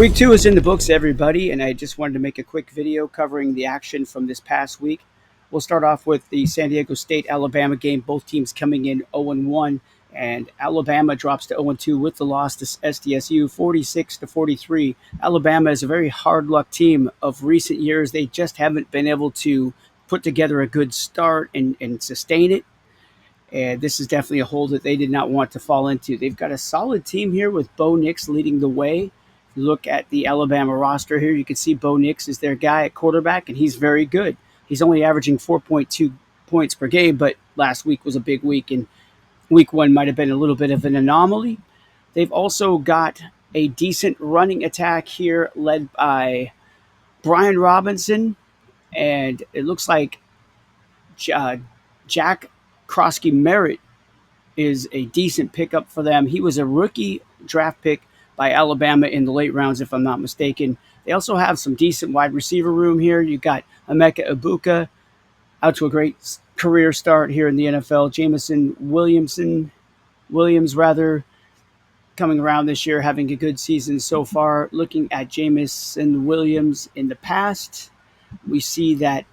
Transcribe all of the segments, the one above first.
Week 2 is in the books, everybody, and I just wanted to make a quick video covering the action from this past week. We'll start off with the San Diego State-Alabama game, both teams coming in 0-1, and Alabama drops to 0-2 with the loss to SDSU, 46-43. Alabama is a very hard luck team of recent years. They just haven't been able to put together a good start and sustain it. And this is definitely a hole that they did not want to fall into. They've got a solid team here with Bo Nix leading the way. If you look at the Alabama roster here, you can see Bo Nix is their guy at quarterback, and he's very good. He's only averaging 4.2 points per game, but last week was a big week, and week 1 might have been a little bit of an anomaly. They've also got a decent running attack here led by Brian Robinson, and it looks like Jack Krosky Merritt is a decent pickup for them. He was a rookie draft pick by Alabama in the late rounds, if I'm not mistaken. They also have some decent wide receiver room here. You got Emeka Ibuka out to a great career start here in the NFL. Jameson Williams, coming around this year, having a good season so far. Looking at Jameson Williams in the past, we see that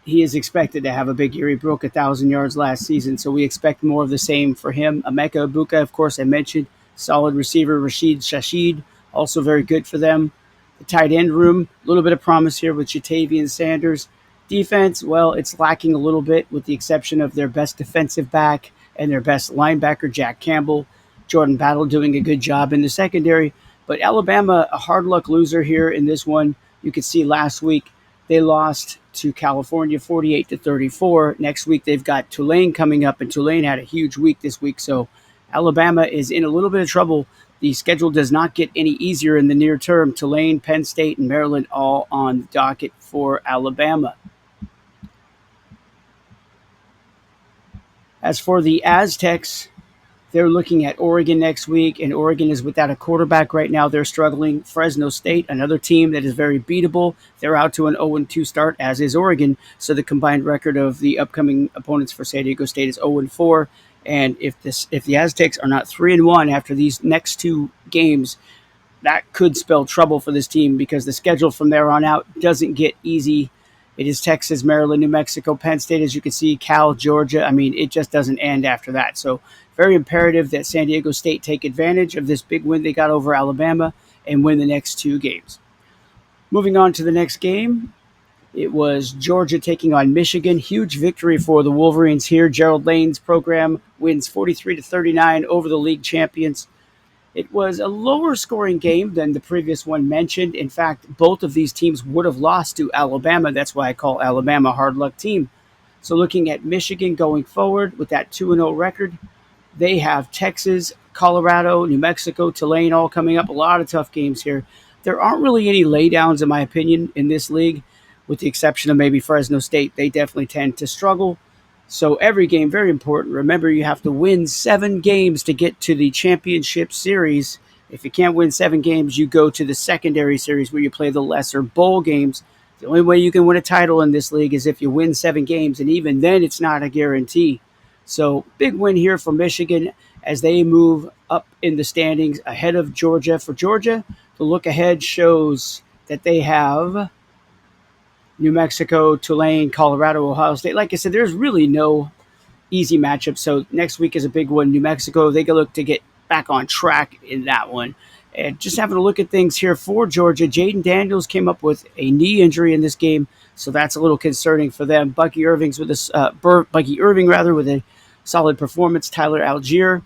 he is expected to have a big year. He broke 1,000 yards last season, so we expect more of the same for him. Emeka Ibuka, of course, I mentioned. Solid receiver, Rashid Shaheed, also very good for them. The tight end room, a little bit of promise here with Jatavian Sanders. Defense, well, it's lacking a little bit with the exception of their best defensive back and their best linebacker, Jack Campbell. Jordan Battle doing a good job in the secondary. But Alabama, a hard luck loser here in this one. You could see last week they lost to California 48-34. Next week they've got Tulane coming up, and Tulane had a huge week this week, so Alabama is in a little bit of trouble. The schedule does not get any easier in the near term. Tulane, Penn State, and Maryland all on the docket for Alabama. As for the Aztecs, they're looking at Oregon next week, and Oregon is without a quarterback right now. They're struggling. Fresno State, another team that is very beatable. They're out to an 0-2 start, as is Oregon. So the combined record of the upcoming opponents for San Diego State is 0-4. And if the Aztecs are not 3-1 after these next 2 games, that could spell trouble for this team because the schedule from there on out doesn't get easy. It is Texas, Maryland, New Mexico, Penn State, as you can see, Cal, Georgia. I mean, it just doesn't end after that. So very imperative that San Diego State take advantage of this big win they got over Alabama and win the next 2 games. Moving on to the next game, it was Georgia taking on Michigan. Huge victory for the Wolverines here. Gerald Lane's program wins 43-39 over the league champions. It was a lower scoring game than the previous one mentioned. In fact, both of these teams would have lost to Alabama. That's why I call Alabama a hard luck team. So looking at Michigan going forward with that 2-0 record, they have Texas, Colorado, New Mexico, Tulane all coming up. A lot of tough games here. There aren't really any laydowns, in my opinion, in this league, with the exception of maybe Fresno State. They definitely tend to struggle. So every game, very important. Remember, you have to win 7 games to get to the championship series. If you can't win 7 games, you go to the secondary series where you play the lesser bowl games. The only way you can win a title in this league is if you win 7 games, and even then it's not a guarantee. So big win here for Michigan as they move up in the standings ahead of Georgia. For Georgia, the look ahead shows that they have New Mexico, Tulane, Colorado, Ohio State. Like I said, there's really no easy matchup. So next week is a big one. New Mexico, they can look to get back on track in that one. And just having a look at things here for Georgia, Jaden Daniels came up with a knee injury in this game, so that's a little concerning for them. Bucky Irving with a solid performance. Tyler Algier,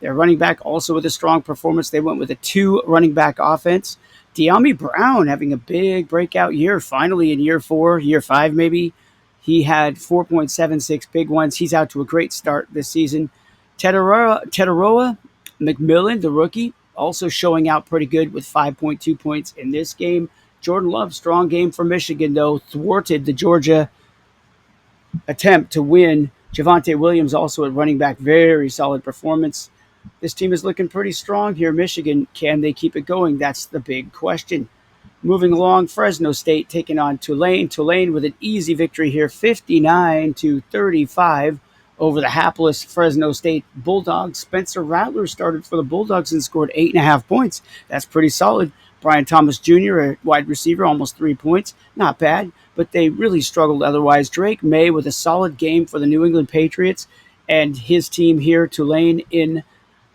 their running back, also with a strong performance. They went with a 2 running back offense. De'Ami Brown having a big breakout year, finally in year 5 maybe. He had 4.76 big ones. He's out to a great start this season. Tetaroa McMillan, the rookie, also showing out pretty good with 5.2 points in this game. Jordan Love, strong game for Michigan, though, thwarted the Georgia attempt to win. Javonte Williams also at running back, very solid performance. This team is looking pretty strong here. Michigan, can they keep it going? That's the big question. Moving along, Fresno State taking on Tulane. Tulane with an easy victory here, 59-35 over the hapless Fresno State Bulldogs. Spencer Rattler started for the Bulldogs and scored 8.5 points. That's pretty solid. Brian Thomas Jr., a wide receiver, almost 3 points. Not bad, but they really struggled otherwise. Drake May with a solid game for the New England Patriots and his team here, Tulane, in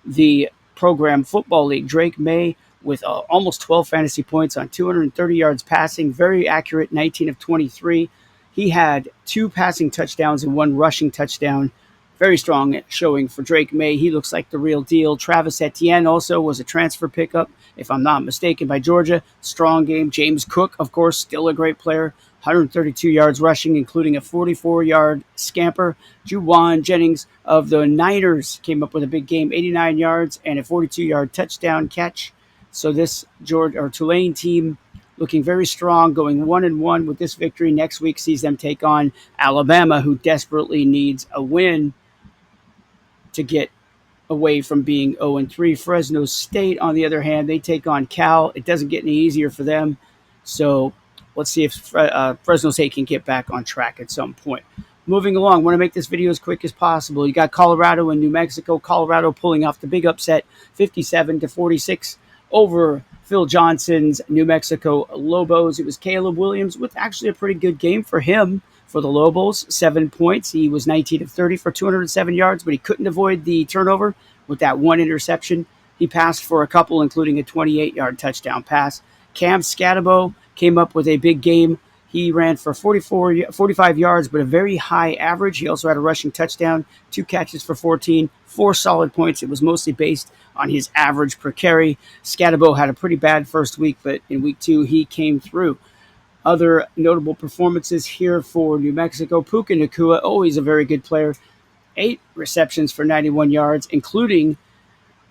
the Program Football League. Drake May with almost 12 fantasy points on 230 yards passing, very accurate, 19 of 23. He had 2 passing touchdowns and 1 rushing touchdown. Very strong showing for Drake May. He looks like the real deal. Travis Etienne also was a transfer pickup, if I'm not mistaken, by Georgia. Strong game. James Cook, of course, still a great player. 132 yards rushing, including a 44-yard scamper. Juwan Jennings of the Niners came up with a big game, 89 yards and a 42-yard touchdown catch. So this Tulane team looking very strong, going 1-1 with this victory. Next week sees them take on Alabama, who desperately needs a win to get away from being 0-3. Fresno State, on the other hand, they take on Cal. It doesn't get any easier for them. So let's see if Fresno State can get back on track at some point. Moving along, want to make this video as quick as possible. You got Colorado and New Mexico. Colorado pulling off the big upset, 57-46 over Phil Johnson's New Mexico Lobos. It was Caleb Williams with actually a pretty good game for him. For the Lobos, 7 points. He was 19 of 30 for 207 yards, but he couldn't avoid the turnover with that 1 interception. He passed for a couple, including a 28-yard touchdown pass. Cam Scatabo came up with a big game. He ran for 45 yards, but a very high average. He also had a rushing touchdown, 2 catches for 14, 4 solid points. It was mostly based on his average per carry. Scatabo had a pretty bad first week, but in week 2, he came through. Other notable performances here for New Mexico. Puka Nacua, always a very good player. 8 receptions for 91 yards, including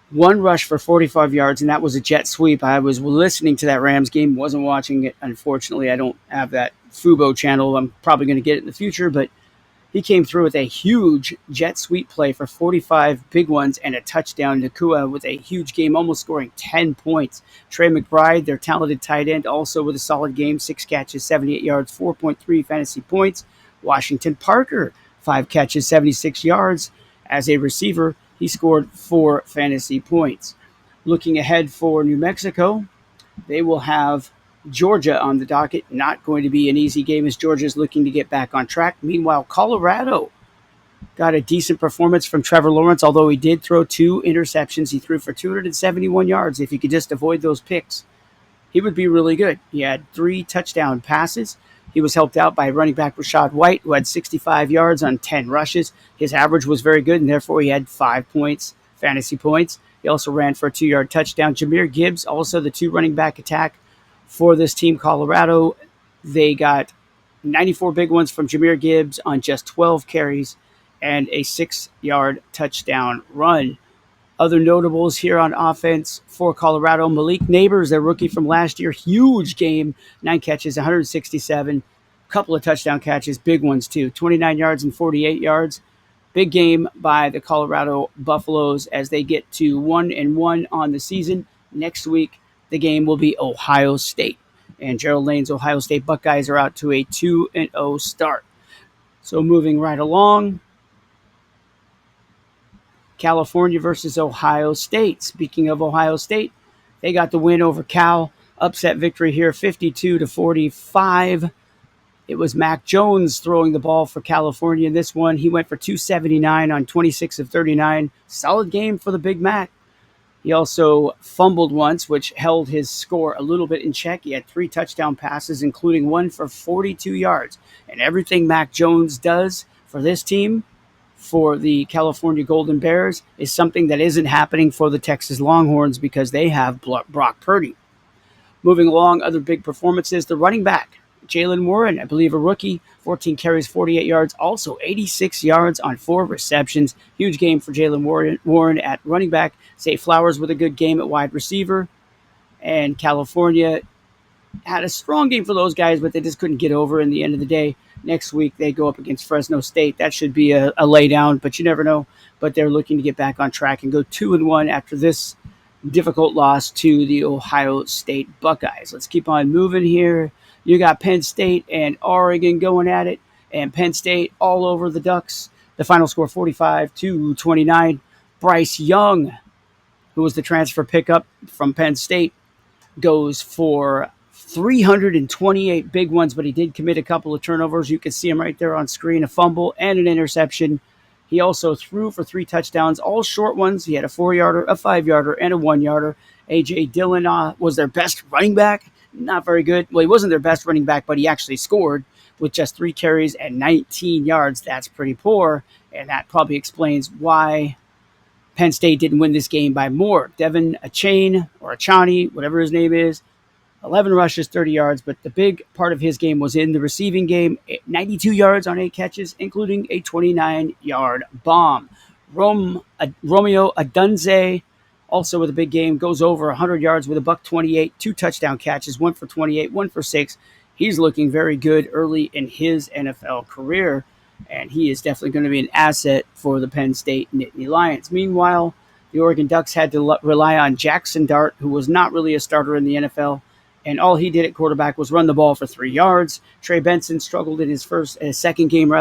1 rush for 45 yards, and that was a jet sweep. I was listening to that Rams game, wasn't watching it. Unfortunately, I don't have that Fubo channel. I'm probably going to get it in the future, but he came through with a huge jet sweep play for 45 big ones and a touchdown. Nacua with a huge game, almost scoring 10 points. Trey McBride, their talented tight end, also with a solid game, 6 catches, 78 yards, 4.3 fantasy points. Washington Parker, 5 catches, 76 yards. As a receiver, he scored 4 fantasy points. Looking ahead for New Mexico, they will have Georgia on the docket. Not going to be an easy game as Georgia is looking to get back on track. Meanwhile, Colorado got a decent performance from Trevor Lawrence, although he did throw 2 interceptions. He threw for 271 yards. If he could just avoid those picks, he would be really good. He had 3 touchdown passes. He was helped out by running back Rachaad White, who had 65 yards on 10 rushes. His average was very good, and therefore he had 5 points, fantasy points. He also ran for a 2-yard touchdown. Jahmyr Gibbs, also the 2 running back attack for this team, Colorado. They got 94 big ones from Jahmyr Gibbs on just 12 carries and a 6-yard touchdown run. Other notables here on offense for Colorado, Malik Neighbors, their rookie from last year, huge game, 9 catches, 167, couple of touchdown catches, big ones too, 29 yards and 48 yards. Big game by the Colorado Buffaloes as they get to 1-1 on the season. Next week, the game will be Ohio State. And Gerald Lane's Ohio State Buckeyes are out to a 2-0 start. So moving right along, California versus Ohio State. Speaking of Ohio State, they got the win over Cal. Upset victory here, 52-45. It was Mac Jones throwing the ball for California in this one. He went for 279 on 26 of 39. Solid game for the Big Mac. He also fumbled once, which held his score a little bit in check. He had 3 touchdown passes, including 1 for 42 yards. And everything Mac Jones does for this team, for the California Golden Bears, is something that isn't happening for the Texas Longhorns because they have Brock Purdy. Moving along, other big performances. The running back, Jalen Warren, I believe a rookie, 14 carries, 48 yards, also 86 yards on 4 receptions. Huge game for Jalen Warren at running back. Zay Flowers with a good game at wide receiver. And California had a strong game for those guys, but they just couldn't get over in the end of the day. Next week, they go up against Fresno State. That should be a laydown, but you never know. But they're looking to get back on track and go 2-1 after this difficult loss to the Ohio State Buckeyes. Let's keep on moving here. You got Penn State and Oregon going at it, and Penn State all over the Ducks. The final score 45-29. Bryce Young, who was the transfer pickup from Penn State, goes for 328 big ones, but he did commit a couple of turnovers. You can see him right there on screen, a fumble and an interception. He also threw for 3 touchdowns, all short ones. He had a 4-yarder, a 5-yarder, and a 1-yarder. A.J. Dillon was their best running back. Not very good. Well, he wasn't their best running back, but he actually scored with just 3 carries and 19 yards. That's pretty poor, and that probably explains why Penn State didn't win this game by more. Devin Achani, whatever his name is, 11 rushes, 30 yards, but the big part of his game was in the receiving game. 92 yards on 8 catches, including a 29-yard bomb. Romeo Adunze, also with a big game, goes over 100 yards with a buck 28, 2 touchdown catches, 1 for 28, 1 for 6. He's looking very good early in his NFL career, and he is definitely going to be an asset for the Penn State Nittany Lions. Meanwhile, the Oregon Ducks had to rely on Jackson Dart, who was not really a starter in the NFL, and all he did at quarterback was run the ball for 3 yards. Trey Benson struggled in his second game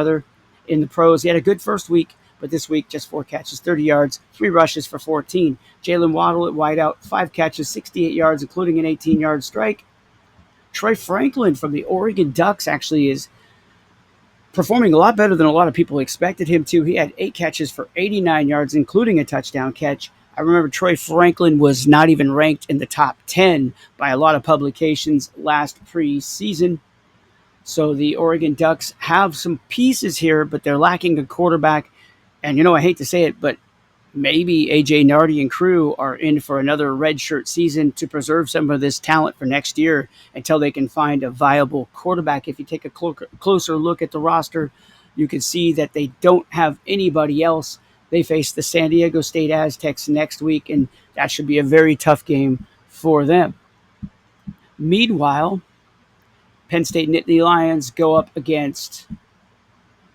in the pros. He had a good first week, but this week just 4 catches, 30 yards, 3 rushes for 14. Jalen Waddle at wideout, 5 catches, 68 yards, including an 18-yard strike. Troy Franklin from the Oregon Ducks actually is performing a lot better than a lot of people expected him to. He had 8 catches for 89 yards, including a touchdown catch. I remember Troy Franklin was not even ranked in the top 10 by a lot of publications last preseason. So the Oregon Ducks have some pieces here, but they're lacking a quarterback. And, I hate to say it, but maybe A.J. Nardi and crew are in for another redshirt season to preserve some of this talent for next year until they can find a viable quarterback. If you take a closer look at the roster, you can see that they don't have anybody else. They face the San Diego State Aztecs next week, and that should be a very tough game for them. Meanwhile, Penn State Nittany Lions go up against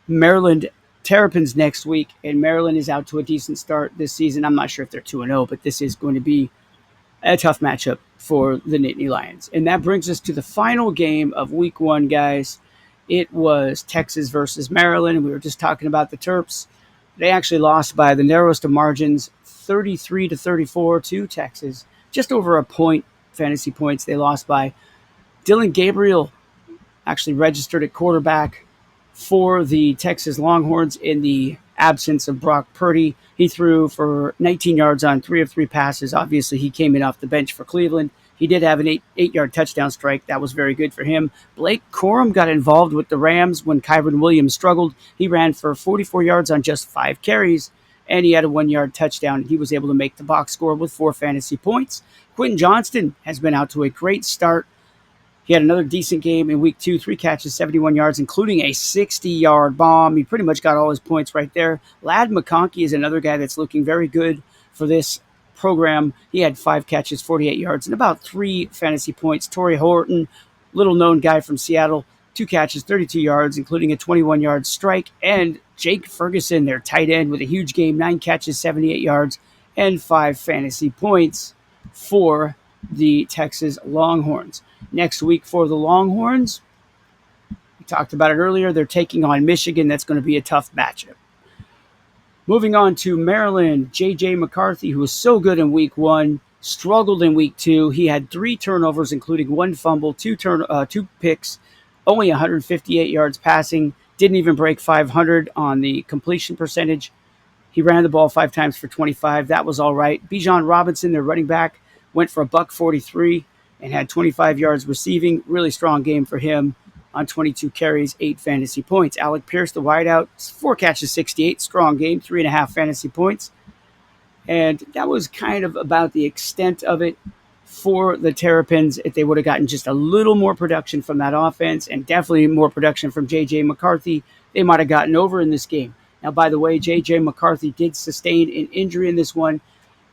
Maryland Terrapins next week, and Maryland is out to a decent start this season. I'm not sure if they're 2-0, but this is going to be a tough matchup for the Nittany Lions. And that brings us to the final game of week 1, guys. It was Texas versus Maryland, and we were just talking about the Terps. They actually lost by the narrowest of margins, 33-34 to Texas. Just over a point, fantasy points, they lost by. Dylan Gabriel actually registered at quarterback for the Texas Longhorns in the absence of Brock Purdy. He threw for 19 yards on 3 of 3 passes. Obviously, he came in off the bench for Cleveland. He did have an 8-yard touchdown strike. That was very good for him. Blake Corum got involved with the Rams when Kyron Williams struggled. He ran for 44 yards on just 5 carries, and he had a 1-yard touchdown. He was able to make the box score with 4 fantasy points. Quentin Johnston has been out to a great start. He had another decent game in week 2, 3 catches, 71 yards, including a 60-yard bomb. He pretty much got all his points right there. Ladd McConkey is another guy that's looking very good for this program. He had 5 catches, 48 yards, and about 3 fantasy points. Torrey Horton, little-known guy from Seattle, 2 catches, 32 yards, including a 21-yard strike. And Jake Ferguson, their tight end, with a huge game, 9 catches, 78 yards, and 5 fantasy points for the Texas Longhorns. Next week for the Longhorns, we talked about it earlier, they're taking on Michigan. That's going to be a tough matchup. Moving on to Maryland, J.J. McCarthy, who was so good in week 1, struggled in week 2. He had 3 turnovers, including 1 fumble, 2 picks, only 158 yards passing, didn't even break 500 on the completion percentage. He ran the ball 5 times for 25. That was all right. Bijan Robinson, their running back, went for a buck 43 and had 25 yards receiving. Really strong game for him on 22 carries, 8 fantasy points. Alec Pierce, the wideout, 4 catches, 68. Strong game, 3.5 fantasy points. And that was kind of about the extent of it for the Terrapins. If they would have gotten just a little more production from that offense and definitely more production from J.J. McCarthy, they might have gotten over in this game. Now, by the way, J.J. McCarthy did sustain an injury in this one.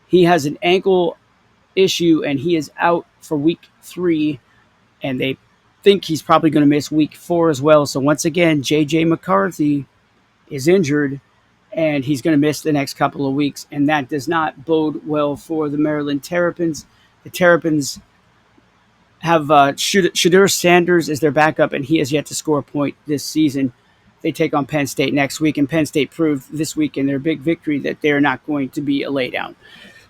He has an ankle issue, and he is out for week 3, and they think he's probably going to miss week 4 as well. So once again, J.J. McCarthy is injured, and he's going to miss the next couple of weeks, and that does not bode well for the Maryland Terrapins. The Terrapins have Shadur Sanders as their backup, and he has yet to score a point this season. They take on Penn State next week, and Penn State proved this week in their big victory that they're not going to be a laydown.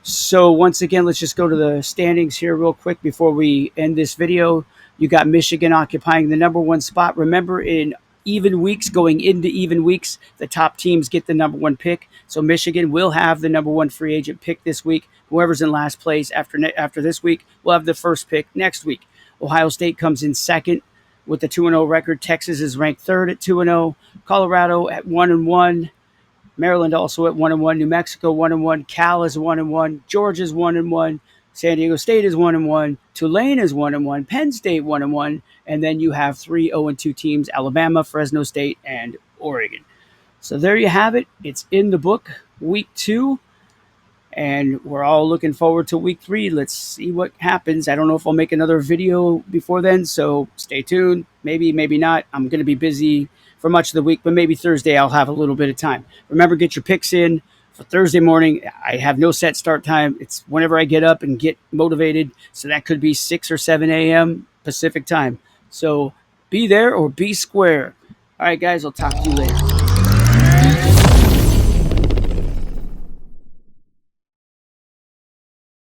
So once again, let's just go to the standings here real quick before we end this video. You got Michigan occupying the number one spot. Remember, in even weeks, going into even weeks, the top teams get the number one pick. So Michigan will have the number one free agent pick this week. Whoever's in last place after this week will have the first pick next week. Ohio State comes in second with a 2-0 record. Texas is ranked third at 2-0. Colorado at 1-1. Maryland also at 1-1. New Mexico 1-1. Cal is 1-1. Georgia's 1-1. San Diego State is 1-1. Tulane is 1-1. Penn State 1-1. And then you have 3 0-2 teams: Alabama, Fresno State, and Oregon. So there you have it. It's in the book, week 2. And we're all looking forward to week 3. Let's see what happens. I don't know if I'll make another video before then, so stay tuned. Maybe, maybe not. I'm going to be busy for much of the week, but maybe Thursday I'll have a little bit of time. Remember, get your picks in for Thursday morning. I have no set start time. It's whenever I get up and get motivated, so that could be 6 or 7 a.m. Pacific time. So be there or be square. All right, guys, I'll talk to you later.